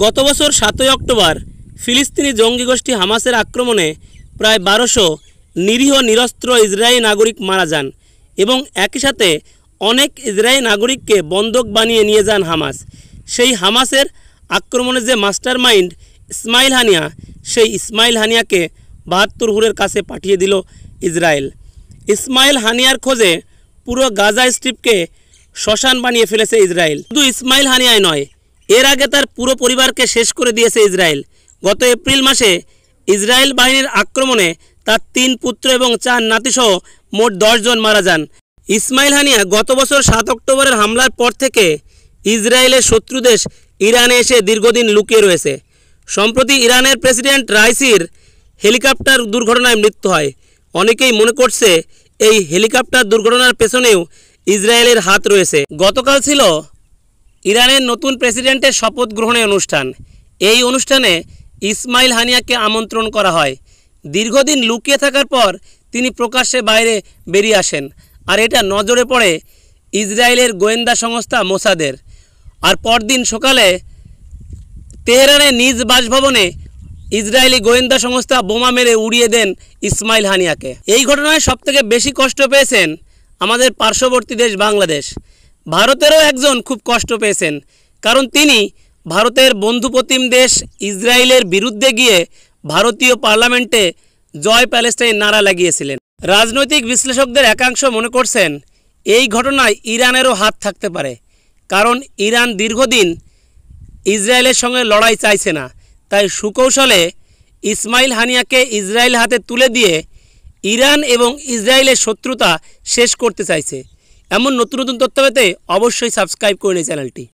গত বছর 7 অক্টোবর ফিলিস্তিনি জঙ্গি গোষ্ঠী হামাসের আক্রমণে প্রায় 1200 নিরীহ নিরস্ত্র ইসরায়েলি নাগরিক মারা যান এবং একই সাথে অনেক ইসরায়েলি নাগরিককে বন্দক বানিয়ে নিয়ে যান হামাস। সেই হামাসের আক্রমণের যে মাস্টারমাইন্ড ইসমাইল হানিয়া, সেই ইসমাইল হানিয়াকে 72 হুরের কাছে পাঠিয়ে দিল ইসরায়েল। ইসমাইল হানিয়ার খোঁজে পুরো গাজা স্ট্রিপকে শ্মশান বানিয়ে ফেলেছে ইসরায়েল। শুধু ইসমাইল হানিয়াই নয়, এর আগে তার পুরো পরিবারকে শেষ করে দিয়েছে ইসরায়েল। গত এপ্রিল মাসে ইসরায়েল বাহিনীর আক্রমণে তার 3 পুত্র এবং 4 নাতিসহ মোট 10 জন মারা যান। ইসমাইল হানিয়া গত বছর 7 অক্টোবরের হামলার পর থেকে ইসরায়েলের শত্রু দেশ ইরানে এসে দীর্ঘদিন লুকিয়ে রয়েছে। সম্প্রতি ইরানের প্রেসিডেন্ট রাইসির হেলিকপ্টার দুর্ঘটনায় মৃত্যু হয়। অনেকেই মনে করছে এই হেলিকপ্টার দুর্ঘটনার পেছনেও ইসরায়েলের হাত রয়েছে। গতকাল ছিল ইরানের নতুন প্রেসিডেন্টের শপথ গ্রহণের অনুষ্ঠান। এই অনুষ্ঠানে ইসমাইল হানিয়াকে আমন্ত্রণ করা হয়। দীর্ঘদিন লুকিয়ে থাকার পর তিনি প্রকাশ্যে বাইরে বেরিয়ে আসেন, আর এটা নজরে পড়ে ইসরায়েলের গোয়েন্দা সংস্থা মোসাদের। আর পরদিন সকালে তেহরানে নিজ বাসভবনে ইসরায়েলি গোয়েন্দা সংস্থা বোমা মেরে উড়িয়ে দেন ইসমাইল হানিয়াকে। এই ঘটনায় সবথেকে বেশি কষ্ট পেয়েছেন আমাদের পার্শ্ববর্তী দেশ বাংলাদেশ। ভারতেরও একজন খুব কষ্ট পেয়েছেন, কারণ তিনি ভারতের বন্ধুপ্রতিম দেশ ইসরায়েলের বিরুদ্ধে গিয়ে ভারতীয় পার্লামেন্টে জয় প্যালেস্টাইন নারা লাগিয়েছিলেন। রাজনৈতিক বিশ্লেষকদের একাংশ মনে করছেন এই ঘটনায় ইরানেরও হাত থাকতে পারে, কারণ ইরান দীর্ঘদিন ইসরায়েলের সঙ্গে লড়াই চাইছে না, তাই সুকৌশলে ইসমাইল হানিয়াকে ইসরায়েল হাতে তুলে দিয়ে ইরান এবং ইসরায়েলের শত্রুতা শেষ করতে চাইছে। এমন নতুন নতুন তথ্য পেতে অবশ্যই সাবস্ক্রাইব করে নিন চ্যানেলটি।